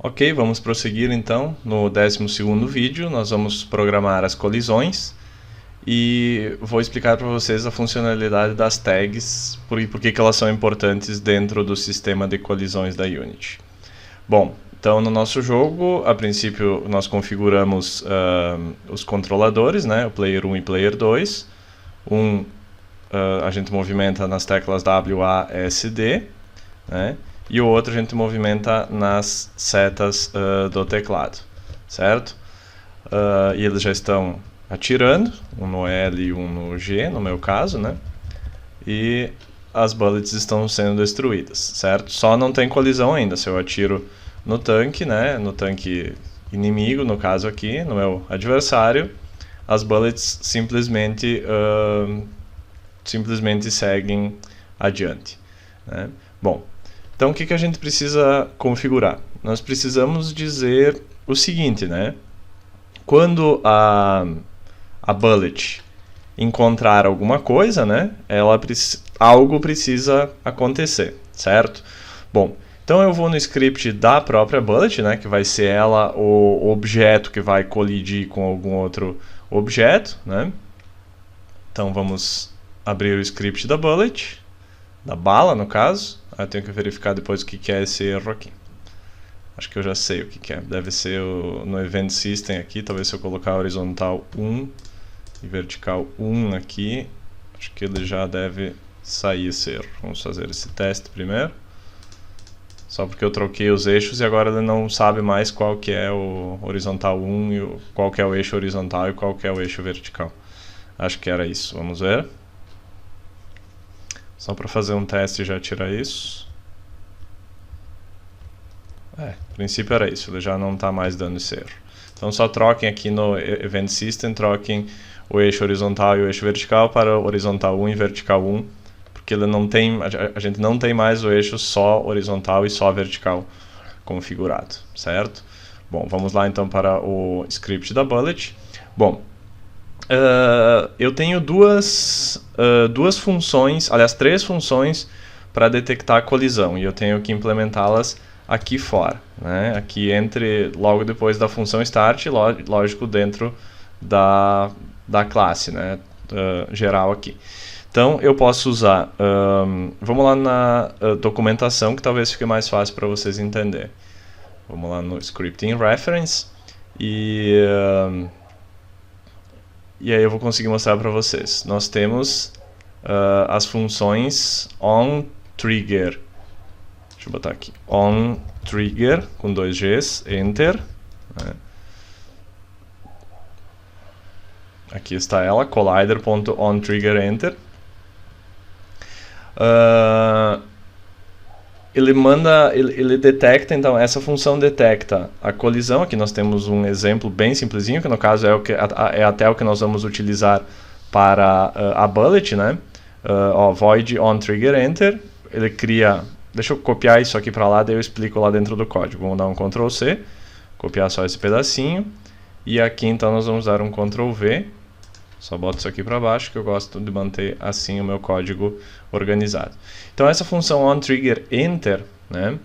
Ok, vamos prosseguir então. No 12º vídeo nós vamos programar as colisões e vou explicar para vocês a funcionalidade das tags e por que elas são importantes dentro do sistema de colisões da Unity. Bom, então no nosso jogo, a princípio nós configuramos os controladores, né, o Player 1 e Player 2. A gente movimenta nas teclas W, A, S, D, né? E o outro a gente movimenta nas setas do teclado, certo? E eles já estão atirando, um no L e um no G, no meu caso, né? E as bullets estão sendo destruídas, certo? Só não tem colisão ainda. Se eu atiro no tanque, né? No tanque inimigo, no caso aqui, no meu adversário, as bullets simplesmente seguem adiante, né? Bom, então o que a gente precisa configurar? Nós precisamos dizer o seguinte, né? Quando a bullet encontrar alguma coisa, né? Algo precisa acontecer, certo? Bom, então eu vou no script da própria bullet, né? Que vai ser ela o objeto que vai colidir com algum outro objeto, né? Então vamos abrir o script da bullet, da bala no caso. Eu tenho que verificar depois o que é esse erro aqui. Acho que eu já sei o que é. Deve ser no Event System aqui. Talvez se eu colocar horizontal 1 e vertical 1 aqui, acho que ele já deve sair esse erro. Vamos fazer esse teste primeiro. Só porque eu troquei os eixos e agora ele não sabe mais qual que é o horizontal 1 e qual que é o eixo horizontal e qual que é o eixo vertical. Acho que era isso. Vamos ver. Só para fazer um teste e já tirar isso. A princípio era isso, ele já não está mais dando esse erro. Então só troquem aqui no Event System, troquem o eixo horizontal e o eixo vertical para horizontal 1 e vertical 1, porque ele não tem, a gente não tem mais o eixo só horizontal e só vertical configurado, certo? Bom, vamos lá então para o script da bullet. Bom, eu tenho duas funções, aliás, 3 funções para detectar a colisão, e eu tenho que implementá-las aqui fora, né? Aqui logo depois da função start, lógico, dentro da classe, né? Geral aqui. Então eu posso usar, vamos lá na documentação, que talvez fique mais fácil para vocês entenderem. Vamos lá no Scripting Reference e aí eu vou conseguir mostrar para vocês. Nós temos as funções onTrigger. Deixa eu botar aqui. onTrigger, com 2 Gs, Enter. Né? Aqui está ela, collider.onTriggerEnter. Ele detecta, então, essa função detecta a colisão. Aqui nós temos um exemplo bem simplesinho, que no caso é até o que nós vamos utilizar para a bullet, né? Void onTriggerEnter, ele cria... Deixa eu copiar isso aqui para lá, daí eu explico lá dentro do código. Vamos dar um Ctrl C, copiar só esse pedacinho, e aqui então nós vamos dar um Ctrl V. Só boto isso aqui para baixo, que eu gosto de manter assim o meu código organizado. Então essa função onTriggerEnter, né,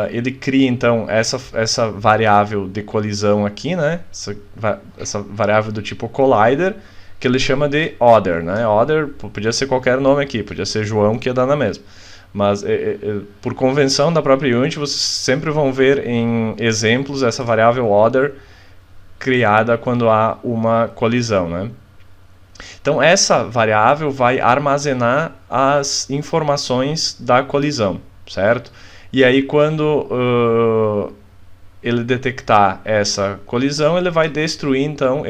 ele cria então essa variável de colisão aqui, né, essa variável do tipo collider, que ele chama de other, né. Other podia ser qualquer nome aqui, podia ser João, que ia dar na mesma. Mas por convenção da própria Unity, vocês sempre vão ver em exemplos essa variável other criada quando há uma colisão, né? Então essa variável vai armazenar as informações da colisão, certo? E aí quando ele detectar essa colisão, ele vai destruir então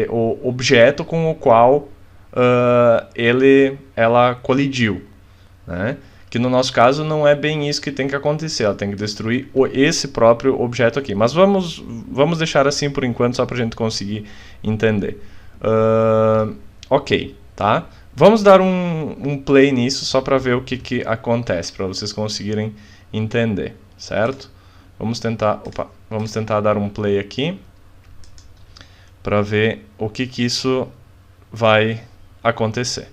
o objeto com o qual ela colidiu, né? Que no nosso caso não é bem isso que tem que acontecer, ela tem que destruir esse próprio objeto aqui. Mas vamos deixar assim por enquanto, só para a gente conseguir entender. Ok, tá? Vamos dar um play nisso só para ver o que acontece, para vocês conseguirem entender, certo? Vamos tentar dar um play aqui para ver o que isso vai acontecer.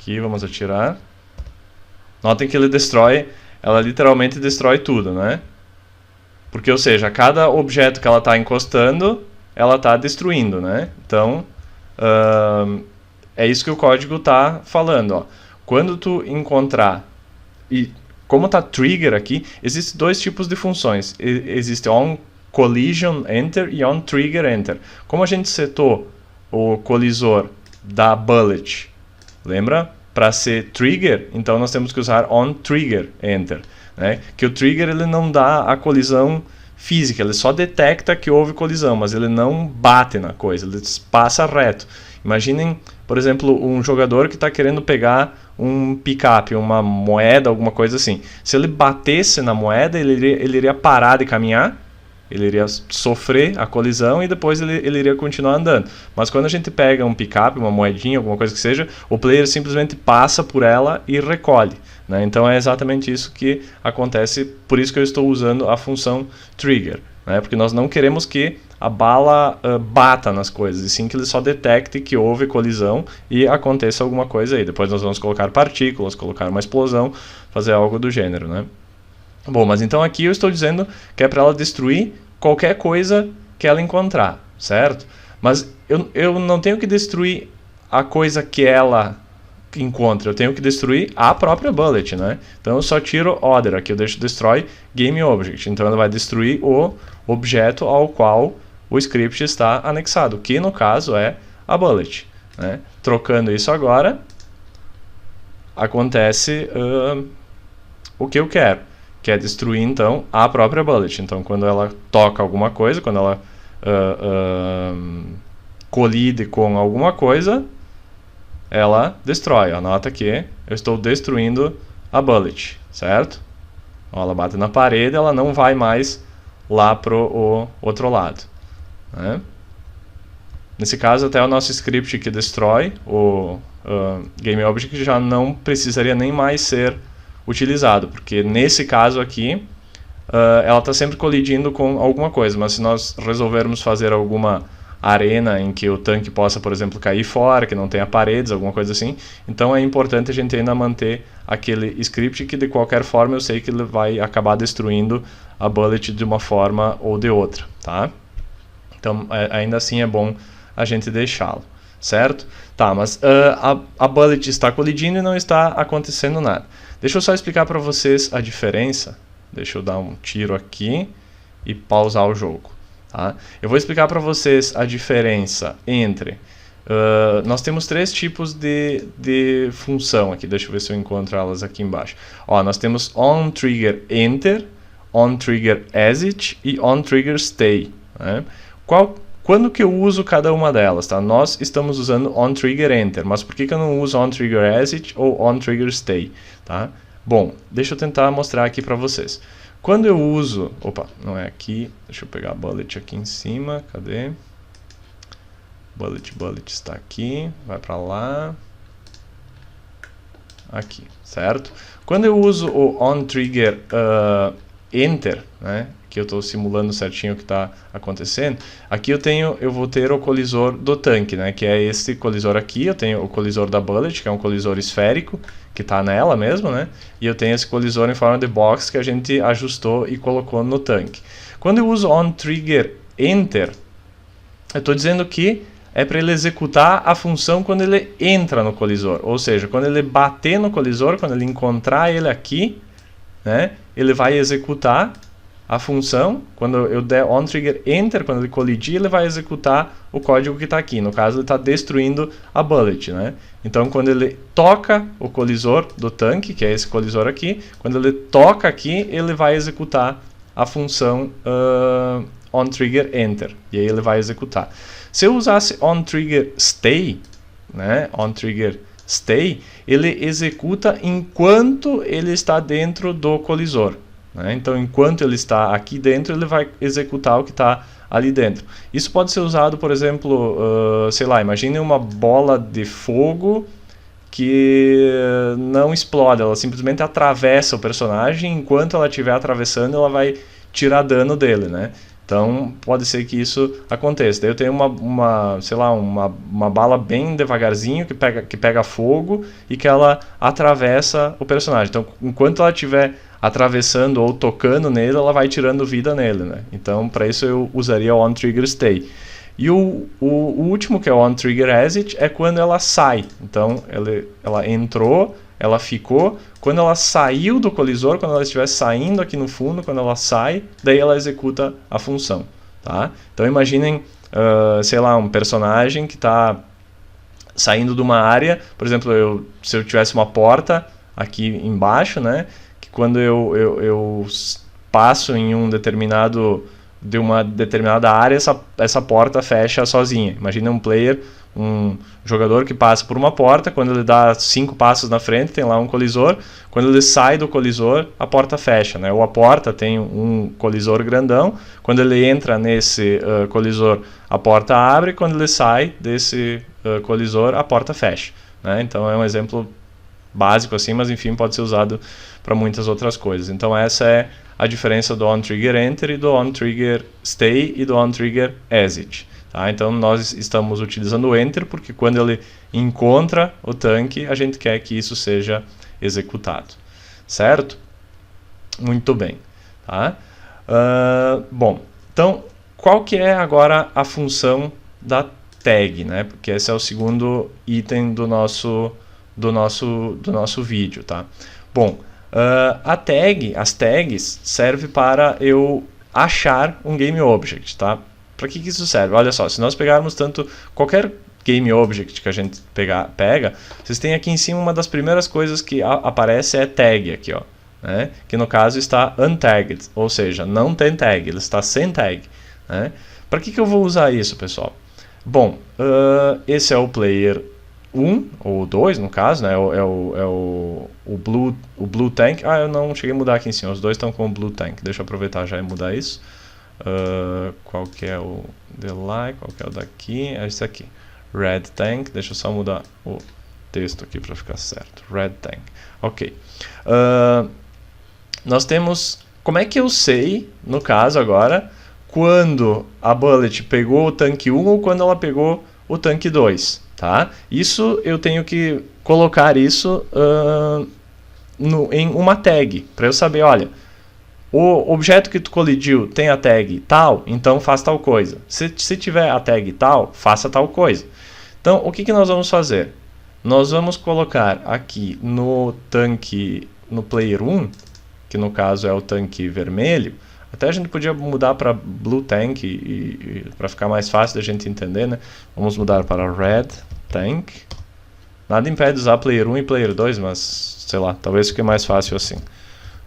Aqui, vamos atirar. Notem que ele destrói, ela literalmente destrói tudo, né? Porque, ou seja, cada objeto que ela está encostando, ela está destruindo, né? Então, é isso que o código está falando, ó. Quando tu encontrar, e como está trigger aqui, existem dois tipos de funções. Existe onCollisionEnter e onTriggerEnter. Como a gente setou o colisor da bullet, lembra? Para ser trigger, então nós temos que usar onTriggerEnter, né? Que o trigger ele não dá a colisão física, ele só detecta que houve colisão, mas ele não bate na coisa, ele passa reto. Imaginem, por exemplo, um jogador que está querendo pegar um pick-up, uma moeda, alguma coisa assim. Se ele batesse na moeda, ele iria parar de caminhar, ele iria sofrer a colisão e depois ele iria continuar andando. Mas quando a gente pega um pick-up, uma moedinha, alguma coisa que seja, o player simplesmente passa por ela e recolhe, né? Então é exatamente isso que acontece, por isso que eu estou usando a função trigger, né? Porque nós não queremos que a bala bata nas coisas, e sim que ele só detecte que houve colisão e aconteça alguma coisa aí. Depois nós vamos colocar partículas, colocar uma explosão, fazer algo do gênero, né? Bom, mas então aqui eu estou dizendo que é para ela destruir qualquer coisa que ela encontrar, certo? Mas eu não tenho que destruir a coisa que ela encontra, eu tenho que destruir a própria bullet, né? Então eu só tiro order, aqui eu deixo destroy GameObject, então ela vai destruir o objeto ao qual o script está anexado, que no caso é a bullet, né? Trocando isso agora, acontece o que eu quero, que é destruir então a própria bullet. Então quando ela toca alguma coisa, quando ela colide com alguma coisa, ela destrói. Anota que eu estou destruindo a bullet, certo? Ela bate na parede, ela não vai mais lá para o outro lado, né? Nesse caso, até o nosso script que destrói o GameObject já não precisaria nem mais ser utilizado, porque nesse caso aqui ela está sempre colidindo com alguma coisa, mas se nós resolvermos fazer alguma arena em que o tanque possa, por exemplo, cair fora, que não tenha paredes, alguma coisa assim, então é importante a gente ainda manter aquele script que de qualquer forma eu sei que ele vai acabar destruindo a bullet de uma forma ou de outra, tá? Então ainda assim é bom a gente deixá-lo, certo? Tá, mas a bullet está colidindo e não está acontecendo nada. Deixa eu só explicar para vocês a diferença. Deixa eu dar um tiro aqui e pausar o jogo. Tá? Eu vou explicar para vocês a diferença entre... nós temos três tipos de função aqui. Deixa eu ver se eu encontro elas aqui embaixo. Ó, nós temos onTriggerEnter, onTriggerExit e onTriggerStay, né? Quando que eu uso cada uma delas? Tá? Nós estamos usando onTriggerEnter, mas por que eu não uso onTriggerExit ou onTriggerStay? Tá? Bom, deixa eu tentar mostrar aqui para vocês. Quando eu uso... Opa, não é aqui. Deixa eu pegar a bullet aqui em cima. Cadê? Bullet está aqui. Vai para lá. Aqui, certo? Quando eu uso o onTriggerEnter, né, que eu estou simulando certinho o que está acontecendo, aqui eu vou ter o colisor do tanque, né, que é esse colisor aqui. Eu tenho o colisor da bullet, que é um colisor esférico, que está nela mesmo, né? E eu tenho esse colisor em forma de box que a gente ajustou e colocou no tanque. Quando eu uso onTriggerEnter, eu estou dizendo que é para ele executar a função quando ele entra no colisor. Ou seja, quando ele bater no colisor, quando ele encontrar ele aqui, né, ele vai executar a função. Quando eu der onTriggerEnter, quando ele colidir, ele vai executar o código que está aqui. No caso, ele está destruindo a bullet, né? Então, quando ele toca o colisor do tanque, que é esse colisor aqui, quando ele toca aqui, ele vai executar a função onTriggerEnter. E aí ele vai executar. Se eu usasse onTriggerStay, né, onTriggerStay, ele executa enquanto ele está dentro do colisor, né? Então, enquanto ele está aqui dentro, ele vai executar o que está ali dentro. Isso pode ser usado, por exemplo, sei lá, imagine uma bola de fogo que não explode, ela simplesmente atravessa o personagem, enquanto ela estiver atravessando, ela vai tirar dano dele, né? Então, pode ser que isso aconteça. Daí eu tenho sei lá, uma bala bem devagarzinho que pega fogo e que ela atravessa o personagem. Então, enquanto ela estiver atravessando ou tocando nele, ela vai tirando vida nele, né? Então, para isso eu usaria o OnTriggerStay. E o último, que é o OnTriggerExit, é quando ela sai. Então, ela entrou, ela ficou. Quando ela saiu do colisor, quando ela estiver saindo aqui no fundo, quando ela sai, daí ela executa a função. Tá? Então, imaginem, sei lá, um personagem que está saindo de uma área. Por exemplo, se eu tivesse uma porta aqui embaixo, né? Que quando eu passo em de uma determinada área, essa porta fecha sozinha. Imagina um jogador que passa por uma porta, quando ele dá 5 passos na frente, tem lá um colisor, quando ele sai do colisor, a porta fecha, né? Ou a porta tem um colisor grandão, quando ele entra nesse colisor, a porta abre, quando ele sai desse colisor, a porta fecha, né? Então é um exemplo básico assim, mas enfim, pode ser usado para muitas outras coisas. Então essa é a diferença do OnTriggerEnter, do OnTriggerStay e do OnTriggerExit. Tá? Então nós estamos utilizando o Enter porque quando ele encontra o tanque, a gente quer que isso seja executado. Certo? Muito bem. Tá? Bom, então qual que é agora a função da tag? Né? Porque esse é o segundo item do nosso vídeo. Tá? Bom, as tags servem para eu achar um GameObject. Tá? Para que isso serve? Olha só, se nós pegarmos qualquer GameObject que a gente pega, vocês têm aqui em cima uma das primeiras coisas que aparece é tag aqui, ó, né? Que no caso está untagged, ou seja, não tem tag, ele está sem tag. Né? Para que eu vou usar isso, pessoal? Bom, esse é o player 1, ou 2 no caso, né? O Blue Tank. Eu não cheguei a mudar aqui em cima, os dois estão com o Blue Tank. Deixa eu aproveitar já e mudar isso. Qual que é o de lá, qual que é o daqui? É esse aqui, Red Tank. Deixa eu só mudar o texto aqui para ficar certo. Red Tank, ok. Nós temos, como é que eu sei, no caso agora, quando a bullet pegou o tanque 1 ou quando ela pegou o tanque 2, tá? Isso eu tenho que colocar isso em uma tag, para eu saber, olha, o objeto que tu colidiu tem a tag tal, então faz tal coisa. Se tiver a tag tal, faça tal coisa. Então, o que nós vamos fazer? Nós vamos colocar aqui no tanque, no player 1, que no caso é o tanque vermelho. Até a gente podia mudar para Blue Tank, para ficar mais fácil da gente entender, né? Vamos mudar para Red Tank. Nada impede de usar player 1 e player 2, mas, sei lá, talvez fique mais fácil assim.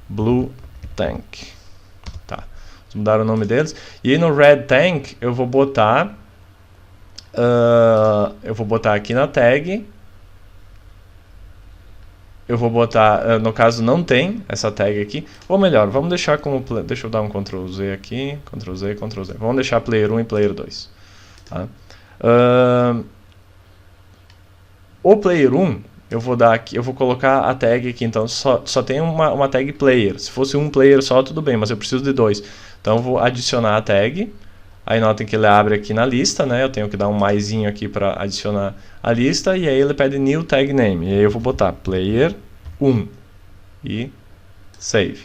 Blue Tank. Tá. Vamos mudar o nome deles. E aí no Red Tank eu vou botar aqui na tag. Eu vou botar, no caso não tem essa tag aqui. Ou melhor, vamos deixar como, deixa eu dar um Ctrl Z aqui, Ctrl Z, Ctrl Z. Vamos deixar player 1 e player 2. Tá? O player 1 eu vou dar aqui, eu vou colocar a tag aqui, então só tem uma tag player. Se fosse um player só, tudo bem, mas eu preciso de 2. Então eu vou adicionar a tag. Aí notem que ele abre aqui na lista, né? Eu tenho que dar um maisinho aqui para adicionar a lista. E aí ele pede new tag name. E aí eu vou botar player 1 e save.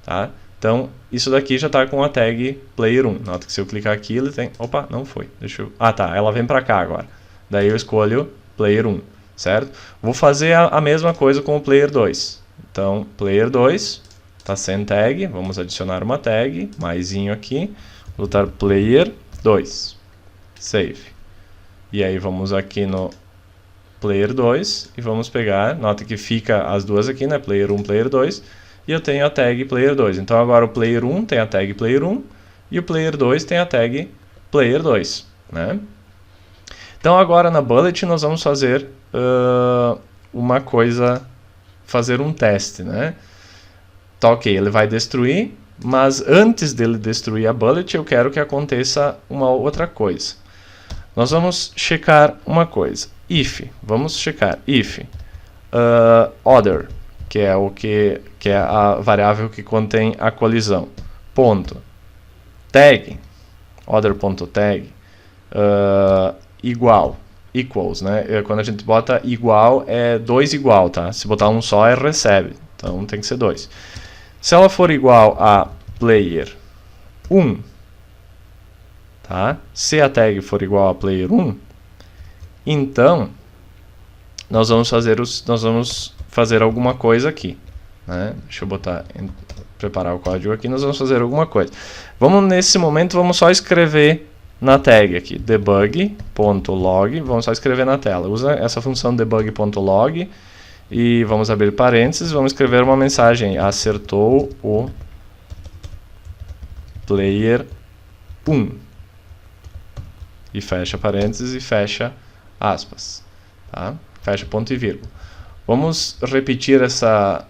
Tá? Então isso daqui já está com a tag player 1. Nota que se eu clicar aqui ele tem... Opa, não foi. Deixa eu... Ah tá, ela vem para cá agora. Daí eu escolho player 1. Certo? Vou fazer a mesma coisa com o player 2. Então, player 2 está sem tag. Vamos adicionar uma tag. Maisinho aqui. Vou botar player 2. Save. E aí vamos aqui no player 2 e vamos pegar. Nota que fica as duas aqui, né? Player 1, player 2. E eu tenho a tag player 2. Então agora o player 1 tem a tag player 1 e o player 2 tem a tag player 2. Né? Então agora na bullet nós vamos fazer uma coisa, fazer um teste, né? Tá, ok, ele vai destruir, mas antes dele destruir a bullet eu quero que aconteça uma outra coisa. Nós vamos checar uma coisa, vamos checar if other, que é a variável que contém a colisão, ponto, tag, other.tag igual, equals, né? Quando a gente bota igual, é 2 igual, tá? Se botar um só, é recebe. Então tem que ser 2. Se ela for igual a player 1, tá? Se a tag for igual a player 1, então nós vamos fazer alguma coisa aqui, né? Deixa eu preparar o código aqui, nós vamos fazer alguma coisa. Nesse momento, vamos só escrever na tag aqui, debug.log, vamos só escrever na tela. Usa essa função debug.log e vamos abrir parênteses, vamos escrever uma mensagem, acertou o player 1. E fecha parênteses e fecha aspas, tá? Fecha ponto e vírgula. Vamos repetir essa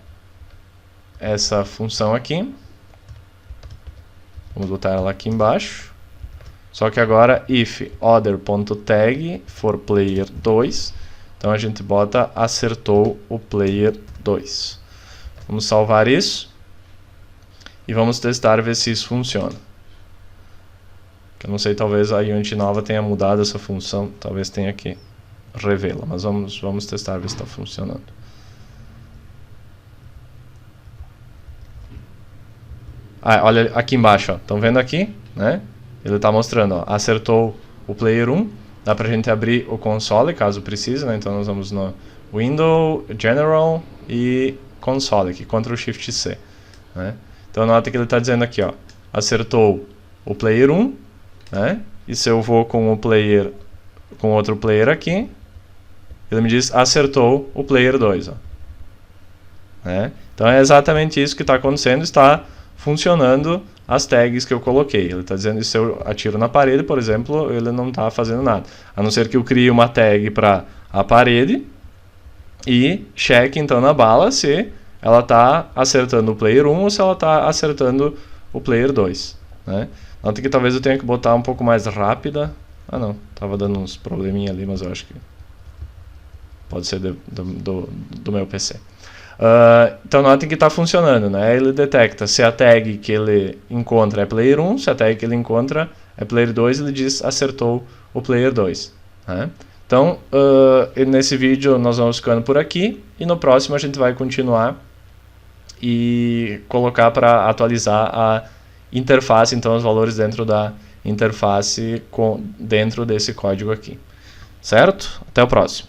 função aqui. Vamos botar ela aqui embaixo. Só que agora, if other.tag for player 2, então a gente bota acertou o player 2. Vamos salvar isso e vamos testar, ver se isso funciona. Eu não sei, talvez a Unity nova tenha mudado essa função, talvez tenha que revê-la, mas vamos testar, ver se está funcionando. Olha aqui embaixo, estão vendo aqui, né? Ele está mostrando, ó, acertou o player 1, dá para a gente abrir o console, caso precise, né? Então nós vamos no Window, General e Console, aqui, Ctrl Shift C, né? Então nota que ele está dizendo aqui, ó, acertou o player 1, né? E se eu vou com outro player aqui, ele me diz acertou o player 2, ó, né? Então é exatamente isso que está acontecendo, está funcionando as tags que eu coloquei. Ele está dizendo que se eu atiro na parede, por exemplo, ele não está fazendo nada. A não ser que eu crie uma tag para a parede e cheque então na bala se ela está acertando o player 1 ou se ela está acertando o player 2, né? Nota que talvez eu tenha que botar um pouco mais rápida. Ah não, estava dando uns probleminha ali, mas eu acho que pode ser do meu PC. Então notem que está funcionando, né? Ele detecta se a tag que ele encontra é player 1, se a tag que ele encontra é player 2, ele diz acertou o player 2, né? Então, nesse vídeo nós vamos ficando por aqui e no próximo a gente vai continuar e colocar para atualizar a interface, então os valores dentro da interface dentro desse código aqui, certo? Até o próximo.